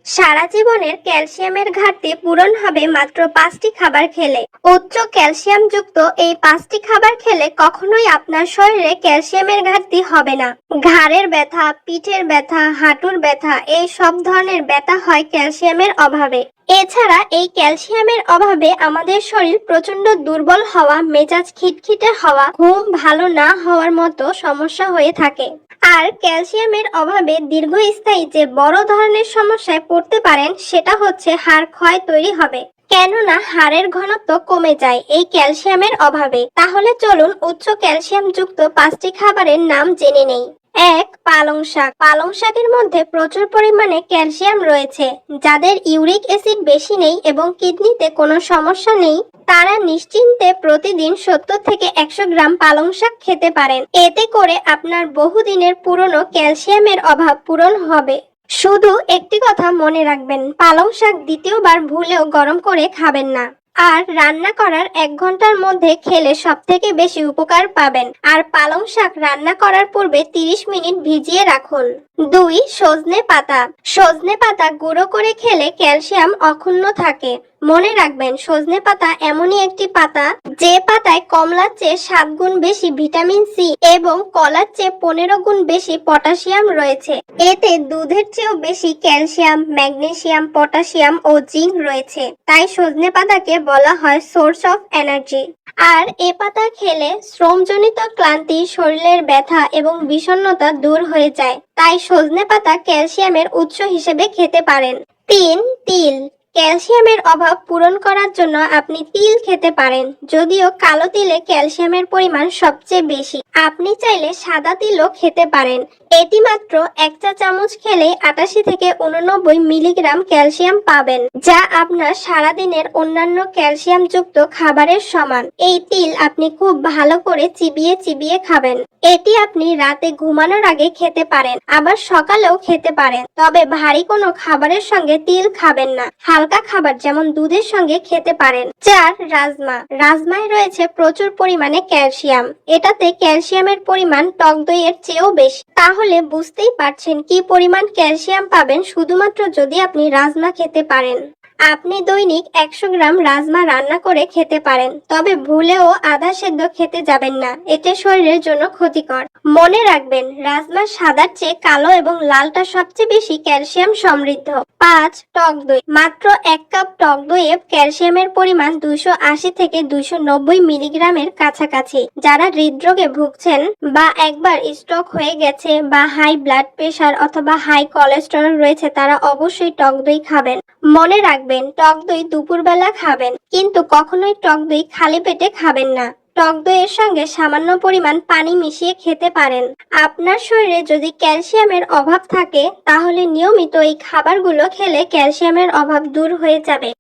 সারা জীবনের ক্যালসিয়ামের ঘাটতি পূরণ হবে মাত্র 5টি খাবার খেলে। উচ্চ ক্যালসিয়ামযুক্ত এই 5টি খাবার খেলে কখনোই আপনার শরীরে ক্যালসিয়ামের ঘাটতি হবে না। ঘাড়ের ব্যথা, পিঠের ব্যথা, হাঁটুর ব্যথা এই সব ধরনের ব্যথা হয় ক্যালসিয়ামের অভাবে। এছাড়া এই ক্যালসিয়ামের অভাবে আমাদের শরীর প্রচন্ড দুর্বল হওয়া, মেজাজ খিটখিটে হওয়া, ঘুম ভালো না হওয়ার মতো সমস্যা হয়ে থাকে। আর ক্যালসিয়ামের অভাবে দীর্ঘস্থায়ী যে বড় ধরনের সমস্যায় পড়তে পারেন সেটা হচ্ছে হাড় ক্ষয় তৈরি হবে, কেননা হাড়ের ঘনত্ব কমে যায় এই ক্যালসিয়ামের অভাবে। তাহলে চলুন উচ্চ ক্যালসিয়াম যুক্ত 5টি খাবারের নাম জেনে নেই। 1. পালং শাক। পালং শাকের মধ্যে প্রচুর পরিমাণে ক্যালসিয়াম রয়েছে। যাদের ইউরিক অ্যাসিড বেশি নেই এবং কিডনিতে কোনো সমস্যা নেই তারা নিশ্চিন্তে প্রতিদিন 70 থেকে 100 গ্রাম পালং শাক খেতে পারেন। এতে করে আপনার বহুদিনের পুরনো ক্যালসিয়ামের অভাব পূরণ হবে। শুধু একটি কথা মনে রাখবেন, পালং শাক দ্বিতীয়বার ভুলেও গরম করে খাবেন না। আর রান্না করার 1 ঘন্টার মধ্যে খেলে সবথেকে বেশি উপকার পাবেন। আর পালং শাক রান্না করার পূর্বে 30 মিনিট ভিজিয়ে রাখুন। 2. সজনে পাতা। সজনে পাতা গুঁড়ো করে খেলে ক্যালসিয়াম অক্ষুণ্ণ থাকে। মনে রাখবেন, সজনে পাতা এমনই একটি পাতা যে পাতায় কমলার চেয়ে 7 গুণ বেশি ভিটামিন সি এবং কলার চেয়ে 15 গুণ বেশি পটাশিয়াম রয়েছে। এতে দুধের চেয়েও বেশি ক্যালসিয়াম, ম্যাগনেসিয়াম, পটাশিয়াম ও জিঙ্ক রয়েছে। তাই সজনে পাতাকে বলা হয় সোর্স অফ এনার্জি। আর এ পাতা খেলে শ্রমজনিত ক্লান্তি, শরীরের ব্যথা এবং বিষণ্ণতা দূর হয়ে যায়। তাই সজনে পাতা ক্যালসিয়ামের উৎস হিসেবে খেতে পারেন। 3. তিল। ক্যালসিয়ামের অভাব পূরণ করার জন্য আপনি তিল খেতে পারেন। যদিও কালো তিলে ক্যালসিয়ামের পরিমাণ সবচেয়ে বেশি, আপনি চাইলে সাদা তিলও খেতে পারেন। এটি মাত্র 1 চা চামচ খেলে 88 থেকে 89 মিলিগ্রাম ক্যালসিয়াম পাবেন, যা আপনার সারাদিনের অন্যান্য ক্যালসিয়াম যুক্ত খাবারের সমান। এই তিল আপনি খুব ভালো করে চিবিয়ে চিবিয়ে খাবেন। এটি আপনি রাতে ঘুমানোর আগে খেতে পারেন, আবার সকালেও খেতে পারেন। তবে ভারী কোনো খাবারের সঙ্গে তিল খাবেন না, হালকা খাবার যেমন দুধের সঙ্গে খেতে পারেন। 4. রাজমা। রাজমায় রয়েছে প্রচুর পরিমাণে ক্যালসিয়াম। এটাতে ক্যালসিয়ামের পরিমাণ টক দইয়ের চেয়েও বেশি। তাহলে বুঝতেই পারছেন কি পরিমাণ ক্যালসিয়াম পাবেন শুধুমাত্র যদি আপনি রাজমা খেতে পারেন। আপনি দৈনিক 100 গ্রাম রাজমা রান্না করে খেতে পারেন, তবে ভুলেও আধা সেদ্ধ খেতে যাবেন না, এতে শরীরের জন্য ক্ষতিকর। মনে রাখবেন, রাজমা সাদার চেয়ে কালো এবং লালটা সবচেয়ে বেশি ক্যালসিয়াম সমৃদ্ধ। 5. টক দই। মাত্র 1 কাপ টক দইয়ে ক্যালসিয়ামের পরিমাণ 280 থেকে 290 মিলিগ্রামের কাছাকাছি। যারা হৃদরোগে ভুগছেন বা একবার স্ট্রোক হয়ে গেছে বা হাই ব্লাড প্রেশার অথবা হাই কোলেস্টেরল রয়েছে তারা অবশ্যই টক দই খাবেন। মনে রাখবেন, টক দই দুপুরবেলা খাবেন, কিন্তু কখনোই টক দই খালি পেটে খাবেন না। টক দইয়ের সঙ্গে সামান্য পরিমাণ পানি মিশিয়ে খেতে পারেন। আপনার শরীরে যদি ক্যালসিয়ামের অভাব থাকে তাহলে নিয়মিত এই খাবারগুলো খেলে ক্যালসিয়ামের অভাব দূর হয়ে যাবে।